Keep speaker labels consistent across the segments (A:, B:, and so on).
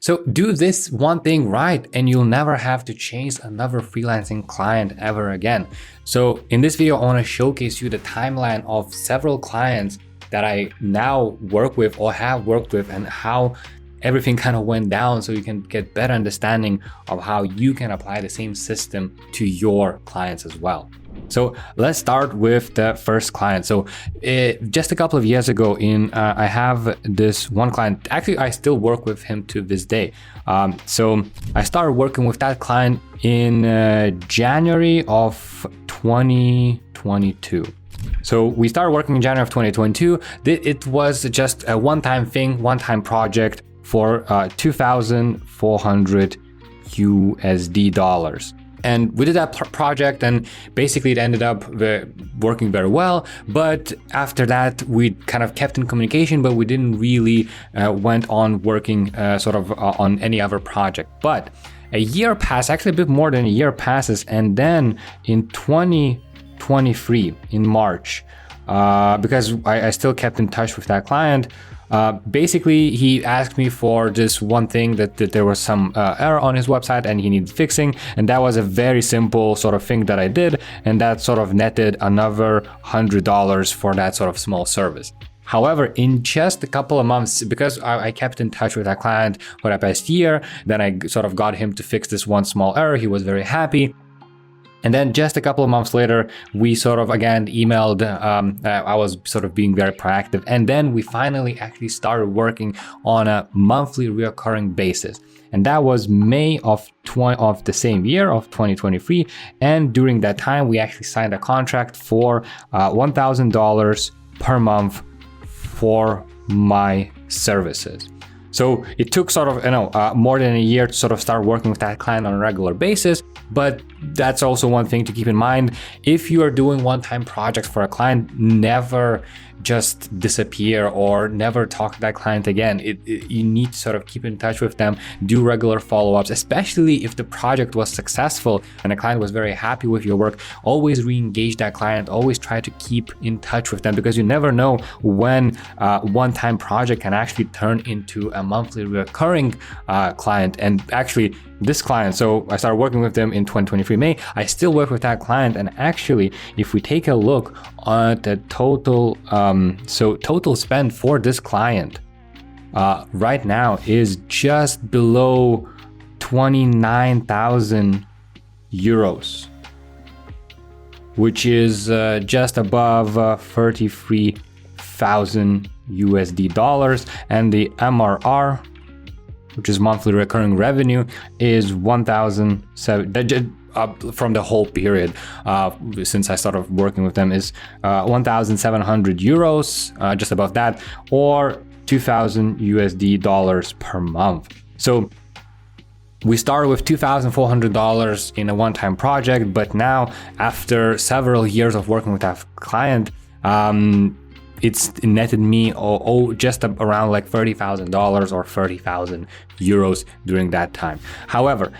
A: So do this one thing right and you'll never have to chase another freelancing client ever again. So in this video, I want to showcase you the timeline of several clients that I now work with or have worked with, and how everything kind of went down, so you can get better understanding of how you can apply the same system to your clients as well. So let's start with the first client. So just a couple of years ago, I have this one client. Actually, I still work with him to this day. So I started working with that client in January of 2022. So we started working in January of 2022. It was just a one-time thing, one-time project for $2,400 USD. And we did that project, and basically it ended up working very well. But after that, we kind of kept in communication, but we didn't really went on working on any other project. But a year passed, actually a bit more than a year passes, and then in 2023, in March, because I still kept in touch with that client, basically he asked me for this one thing, that there was some error on his website and he needed fixing, and that was a very simple sort of thing that I did, and that sort of netted another $100 for that sort of small service. However, in just a couple of months, because I kept in touch with that client for the past year, then I sort of got him to fix this one small error. He was very happy. And then just a couple of months later, we sort of again emailed. I was sort of being very proactive. And then we finally actually started working on a monthly recurring basis. And that was May of the same year of 2023. And during that time, we actually signed a contract for $1,000 per month for my services. So it took sort of, more than a year to sort of start working with that client on a regular basis. But that's also one thing to keep in mind. If you are doing one-time projects for a client, never just disappear or never talk to that client again. You need to sort of keep in touch with them, do regular follow-ups, especially if the project was successful and the client was very happy with your work. Always re-engage that client, always try to keep in touch with them, because you never know when a one-time project can actually turn into a monthly recurring client. And actually this client, so I started working with them in 2023 May. I still work with that client, and actually if we take a look at the total total spend for this client right now is just below 29,000 euros, which is just above 33,000 USD dollars, and the MRR, which is monthly recurring revenue, is 1,007 from the whole period since I started working with them, is 1,700 euros, just above that, or 2,000 USD dollars per month. So we started with $2,400 in a one-time project, but now after several years of working with that client, it's netted me just around like $30,000 or 30,000 euros during that time. However,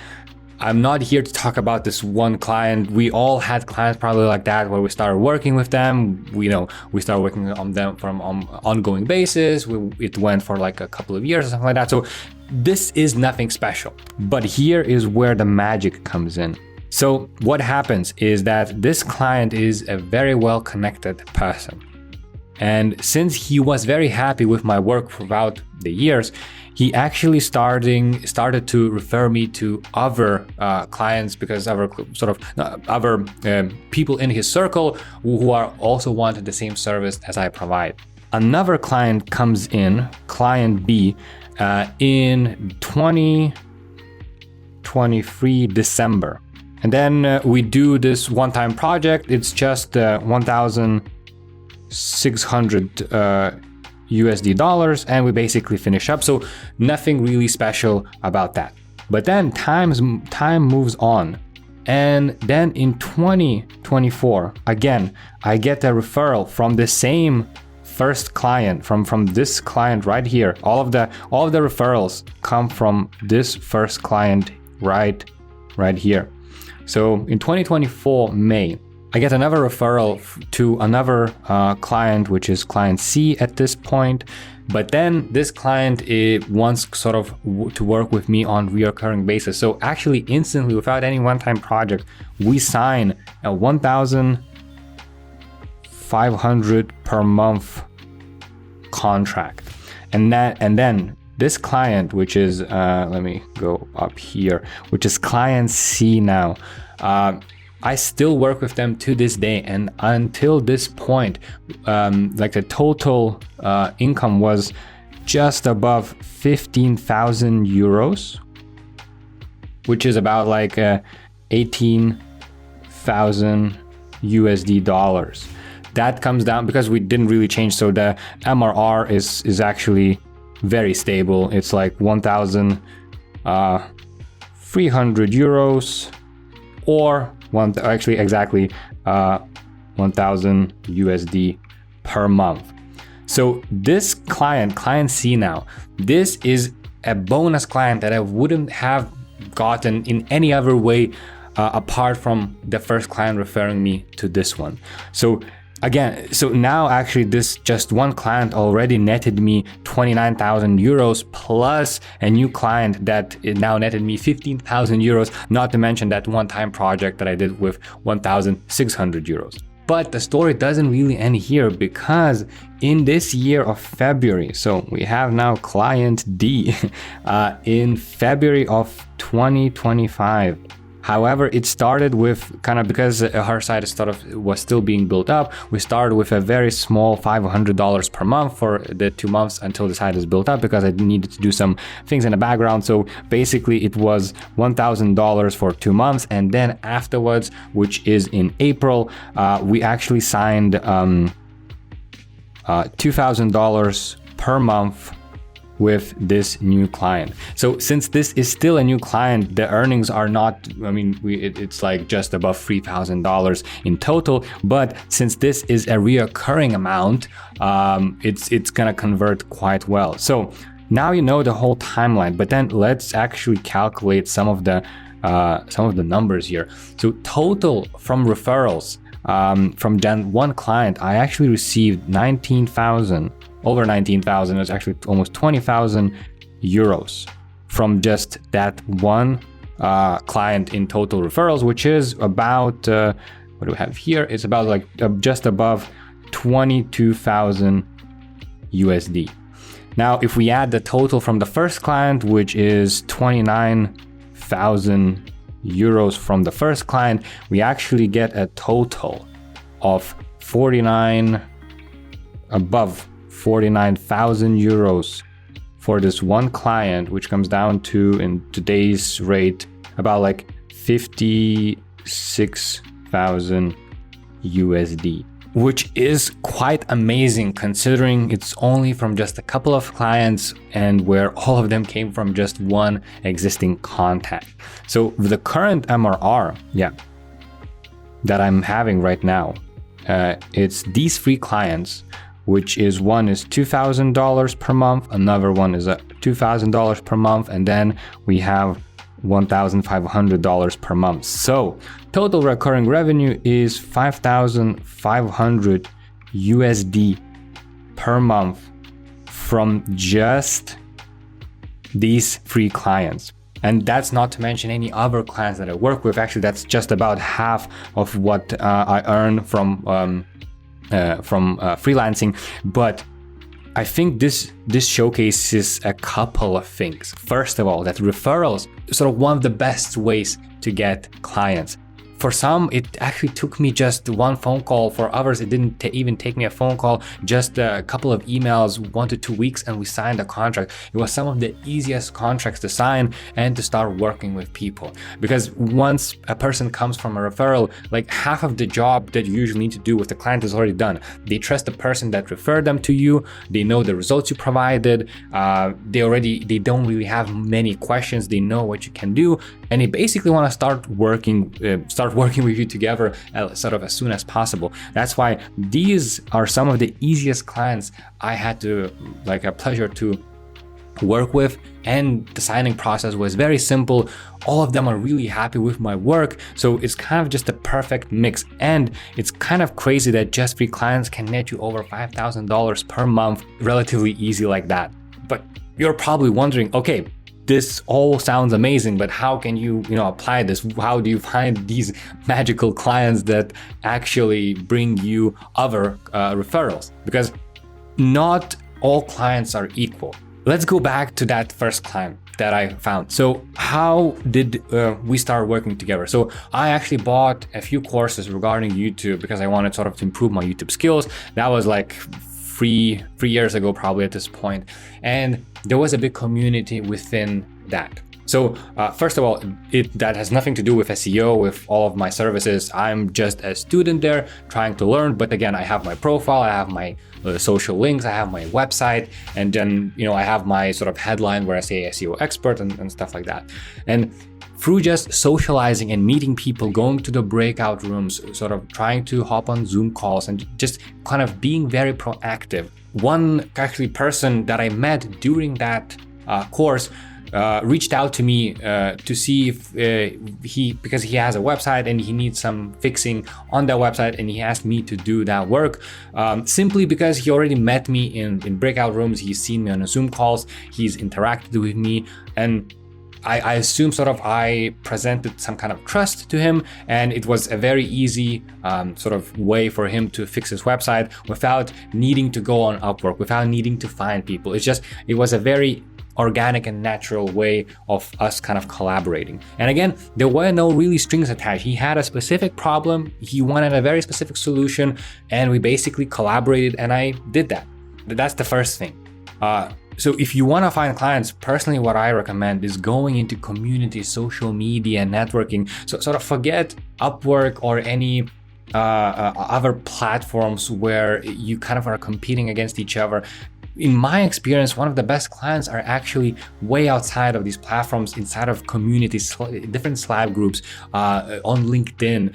A: I'm not here to talk about this one client. We all had clients probably like that, where we started working with them. We started working on them from ongoing basis. It went for like a couple of years or something like that. So this is nothing special. But here is where the magic comes in. So what happens is that this client is a very well-connected person. And since he was very happy with my work throughout the years, he actually started to refer me to other clients, because other people in his circle who are also wanted the same service as I provide. Another client comes in, client B, in 2023 December. And then we do this one-time project. It's just 1,600 USD dollars, and we basically finish up. So nothing really special about that. But then time moves on, and then in 2024, again, I get a referral from the same first client, from this client right here. All of the referrals come from this first client right here. So in 2024 May, I get another referral to another client, which is client C at this point. But then this client wants sort of to work with me on reoccurring basis. So actually instantly, without any one-time project, we sign a $1,500 per month contract. And then this client, which is, let me go up here, which is client C now, I still work with them to this day, and until this point, like the total income was just above 15,000 euros, which is about like 18,000 USD dollars. That comes down because we didn't really change, so the MRR is actually very stable. It's like 1,300 euros, or exactly 1,000 USD per month. So this client C now, this is a bonus client that I wouldn't have gotten in any other way apart from the first client referring me to this one. So now actually this just one client already netted me 29,000 euros plus a new client that now netted me 15,000 euros, not to mention that one-time project that I did with 1,600 euros. But the story doesn't really end here, because in this year of February, so we have now client D in February of 2025. However, it started with because her site was still being built up, we started with a very small $500 per month for the 2 months until the site is built up, because I needed to do some things in the background. So basically it was $1,000 for 2 months. And then afterwards, which is in April, we actually signed $2,000 per month with this new client. So since this is still a new client, the earnings are not, it's like just above $3,000 in total. But since this is a reoccurring amount, it's gonna convert quite well. So now you know the whole timeline, but then let's actually calculate some of the numbers here. So total from referrals, from Gen 1 client, I actually received over 19,000, it's actually almost 20,000 euros from just that one client in total referrals, which is about, what do we have here? It's about like just above 22,000 USD. Now, if we add the total from the first client, which is 29,000 euros from the first client, we actually get a total of above 49,000 euros for this one client, which comes down to, in today's rate, about like 56,000 USD, which is quite amazing considering it's only from just a couple of clients and where all of them came from just one existing contact. So the current MRR, that I'm having right now, it's these 3 clients, which is one is $2,000 per month, another one is $2,000 per month, and then we have $1,500 per month. So total recurring revenue is 5,500 USD per month from just these 3 clients. And that's not to mention any other clients that I work with. Actually, that's just about half of what I earn from freelancing. But I think this showcases a couple of things. First of all, that referrals is sort of one of the best ways to get clients. For some, it actually took me just one phone call. For others, it didn't even take me a phone call, just a couple of emails, 1 to 2 weeks, and we signed a contract. It was some of the easiest contracts to sign and to start working with people. Because once a person comes from a referral, like half of the job that you usually need to do with the client is already done. They trust the person that referred them to you. They know the results you provided. They don't really have many questions. They know what you can do, and they basically want to start working with you together sort of as soon as possible. That's why these are some of the easiest clients I had to, like, a pleasure to work with, and the signing process was very simple. All of them are really happy with my work, so it's kind of just a perfect mix. And it's kind of crazy that Just Free clients can net you over $5,000 per month relatively easy like that. But you're probably wondering, okay, this all sounds amazing, but how can you apply this? How do you find these magical clients that actually bring you other referrals? Because not all clients are equal. Let's go back to that first client that I found. So how did we start working together? So I actually bought a few courses regarding YouTube because I wanted sort of to improve my YouTube skills. That was like three years ago, probably at this point. And there was a big community within that. So first of all, that has nothing to do with SEO, with all of my services. I'm just a student there trying to learn. But again, I have my profile, I have my social links, I have my website, and then I have my sort of headline where I say SEO expert and stuff like that. And through just socializing and meeting people, going to the breakout rooms, sort of trying to hop on Zoom calls and just kind of being very proactive. One actually person that I met during that course reached out to me to see if because he has a website and he needs some fixing on that website, and he asked me to do that work simply because he already met me in breakout rooms. He's seen me on the Zoom calls, he's interacted with me, and I assume sort of I presented some kind of trust to him, and it was a very easy sort of way for him to fix his website without needing to go on Upwork, without needing to find people. It was a very organic and natural way of us kind of collaborating. And again, there were no really strings attached. He had a specific problem, he wanted a very specific solution, and we basically collaborated, and I did that. That's the first thing. So if you want to find clients, personally, what I recommend is going into community, social media, networking. So sort of forget Upwork or any other platforms where you kind of are competing against each other. In my experience, one of the best clients are actually way outside of these platforms, inside of communities, different Slack groups, on LinkedIn.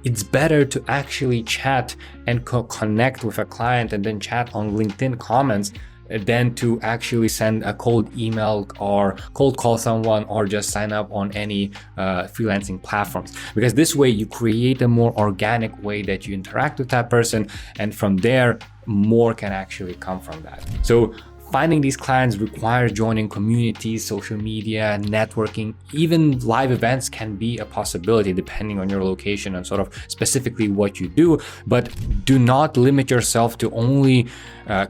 A: It's better to actually chat and connect with a client and then chat on LinkedIn comments than to actually send a cold email or cold call someone or just sign up on any freelancing platforms. Because this way you create a more organic way that you interact with that person, and from there more can actually come from that. So finding these clients requires joining communities, social media, networking. Even live events can be a possibility depending on your location and sort of specifically what you do. But do not limit yourself to only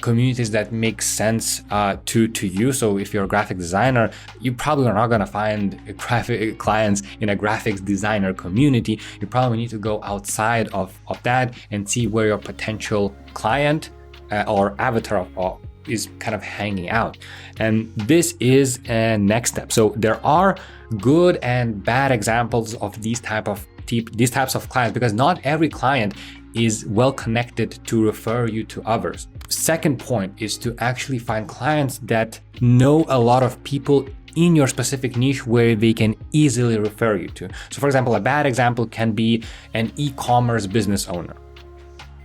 A: communities that make sense to you. So if you're a graphic designer, you probably are not going to find graphic clients in a graphics designer community. You probably need to go outside of that and see where your potential client or avatar is kind of hanging out. And this is a next step. So there are good and bad examples of these types of clients, because not every client is well connected to refer you to others. Second point is to actually find clients that know a lot of people in your specific niche where they can easily refer you to. So for example, a bad example can be an e-commerce business owner.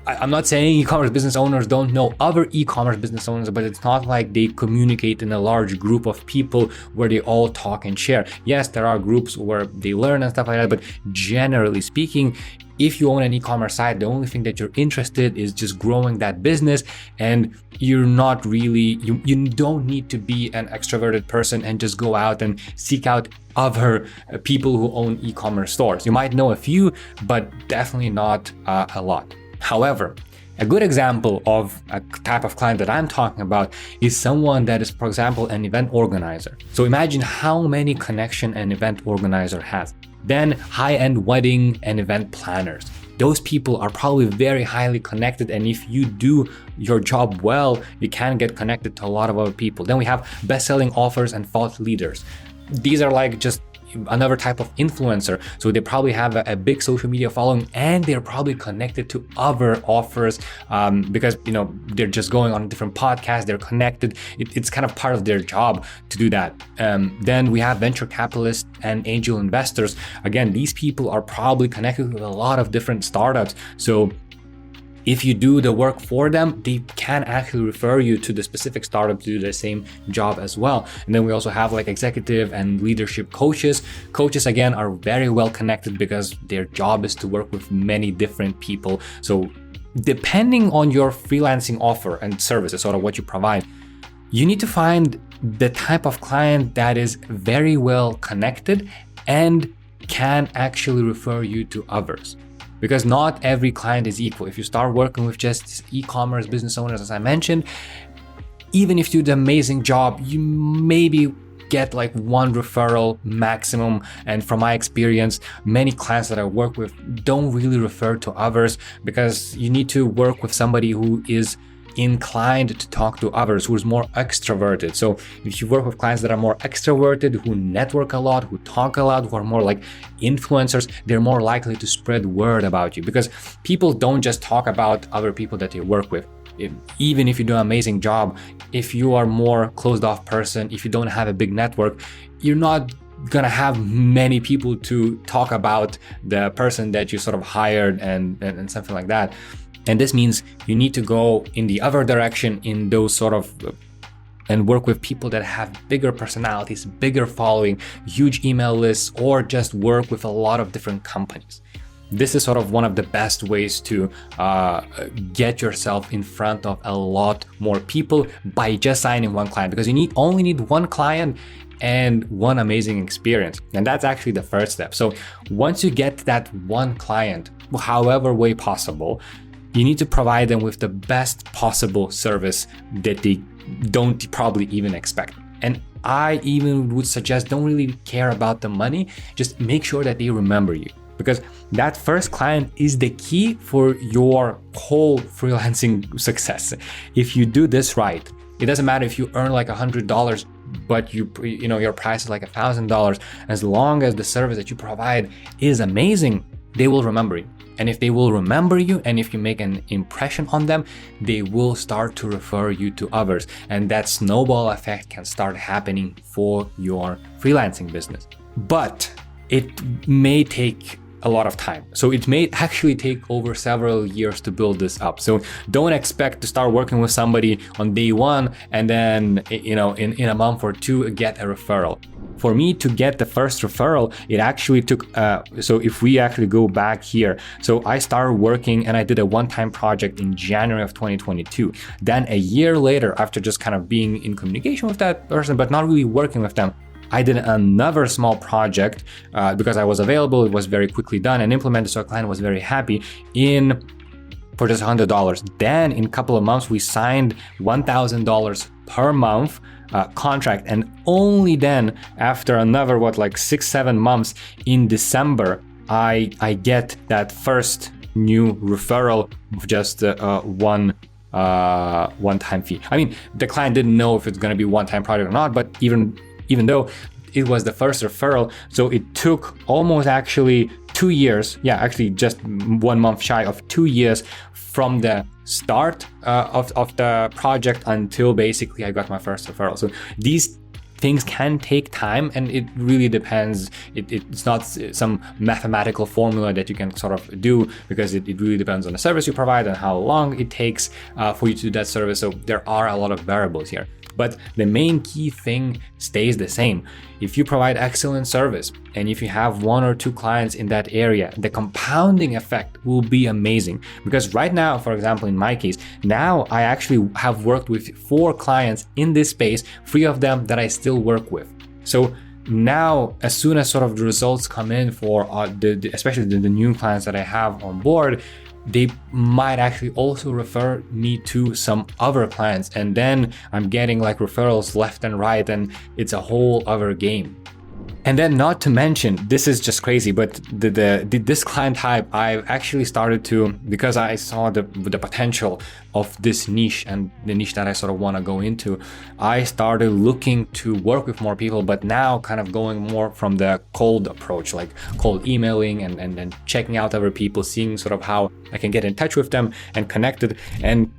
A: I'm not saying e-commerce business owners don't know other e-commerce business owners, but it's not like they communicate in a large group of people where they all talk and share. Yes, there are groups where they learn and stuff like that, but generally speaking, if you own an e-commerce site, the only thing that you're interested is just growing that business, and you're not really, you don't need to be an extroverted person and just go out and seek out other people who own e-commerce stores. You might know a few, but definitely not a lot. However, a good example of a type of client that I'm talking about is someone that is, for example, an event organizer. So imagine how many connections an event organizer has. Then high-end wedding and event planners. Those people are probably very highly connected, and if you do your job well, you can get connected to a lot of other people. Then we have best-selling authors and thought leaders. These are like just another type of influencer. So they probably have a big social media following, and they're probably connected to other authors because they're just going on different podcasts, they're connected. It's kind of part of their job to do that. Then we have venture capitalists and angel investors. Again, these people are probably connected with a lot of different startups. So if you do the work for them, they can actually refer you to the specific startup to do the same job as well. And then we also have like executive and leadership coaches. Coaches, again, are very well connected because their job is to work with many different people. So depending on your freelancing offer and services, sort of what you provide, you need to find the type of client that is very well connected and can actually refer you to others. Because not every client is equal. If you start working with just e-commerce business owners, as I mentioned, even if you do an amazing job, you maybe get like one referral maximum. And from my experience, many clients that I work with don't really refer to others, because you need to work with somebody who is inclined to talk to others, who is more extroverted. So if you work with clients that are more extroverted, who network a lot, who talk a lot, who are more like influencers, they're more likely to spread word about you, because people don't just talk about other people that they work with. Even if you do an amazing job, if you are more closed off person, if you don't have a big network, you're not gonna have many people to talk about the person that you sort of hired and something like that. And this means you need to go in the other direction in those sort of and work with people that have bigger personalities, bigger following, huge email lists, or just work with a lot of different companies. This is sort of one of the best ways to get yourself in front of a lot more people by just signing one client, because you only need one client and one amazing experience. And that's actually the first step. So once you get that one client, however way possible, you need to provide them with the best possible service that they don't probably even expect. And I even would suggest, don't really care about the money, just make sure that they remember you. Because that first client is the key for your whole freelancing success. If you do this right, it doesn't matter if you earn like $100, but you know your price is like $1,000. As long as the service that you provide is amazing, they will remember you. And if they will remember you, and if you make an impression on them, they will start to refer you to others. And that snowball effect can start happening for your freelancing business. But it may take a lot of time. So it may actually take over several years to build this up. So don't expect to start working with somebody on day one and then, you know, in a month or two get a referral. For me to get the first referral, it actually took, so if we actually go back here, so I started working and I did a one-time project in January of 2022. Then a year later, after just kind of being in communication with that person, but not really working with them, I did another small project because I was available. It was very quickly done and implemented, so a client was very happy for just $100. Then in a couple of months, we signed $1,000 per month contract, and only then, after another 6-7 months, in December, I get that first new referral of just one-time fee. I mean, the client didn't know if it's going to be a one-time project or not, but even though it was the first referral, so it took almost actually 2 years, actually just 1 month shy of 2 years from the start of the project until basically I got my first referral. So these things can take time, and it really depends. It's not some mathematical formula that you can sort of do, because it really depends on the service you provide and how long it takes for you to do that service. So there are a lot of variables here. But the main key thing stays the same. If you provide excellent service, and if you have 1 or 2 clients in that area, the compounding effect will be amazing. Because right now, for example, in my case, now I actually have worked with 4 clients in this space, 3 of them that I still work with. So now, as soon as sort of the results come in for especially the new clients that I have on board, they might actually also refer me to some other clients, and then I'm getting like referrals left and right, and it's a whole other game. And then, not to mention, this is just crazy, but this client type, I actually started to, because I saw the potential of this niche and the niche that I sort of want to go into, I started looking to work with more people, but now kind of going more from the cold approach, like cold emailing and then checking out other people, seeing sort of how I can get in touch with them and connected. And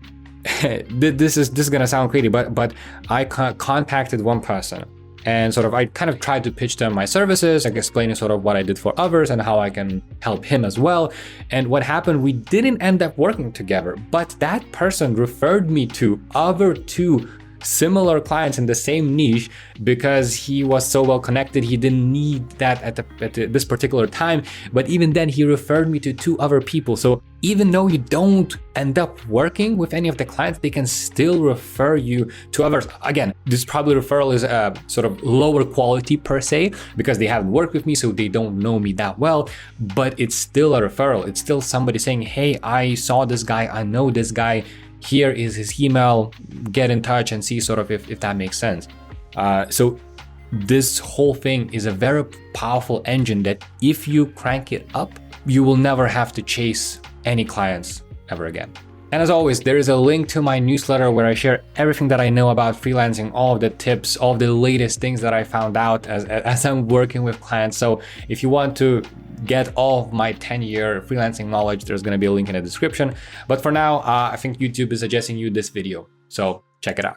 A: this is gonna sound crazy, but I contacted one person And sort of, I kind of tried to pitch them my services, like explaining sort of what I did for others and how I can help him as well. And what happened, we didn't end up working together, but that person referred me to other 2 similar clients in the same niche because he was so well connected. He didn't need that at this particular time, but even then he referred me to 2 other people. So even though you don't end up working with any of the clients, they can still refer you to others. Again, this probably referral is a sort of lower quality per se because they haven't worked with me, so they don't know me that well, but it's still a referral. It's still somebody saying, hey, I saw this guy, I know this guy, here is his email, get in touch and see sort of if that makes sense. So this whole thing is a very powerful engine that if you crank it up, you will never have to chase any clients ever again. And as always, there is a link to my newsletter where I share everything that I know about freelancing, all of the tips, all of the latest things that I found out as I'm working with clients. So if you want to get all of my 10-year freelancing knowledge, there's going to be a link in the description. But for now, I think YouTube is suggesting you this video. So check it out.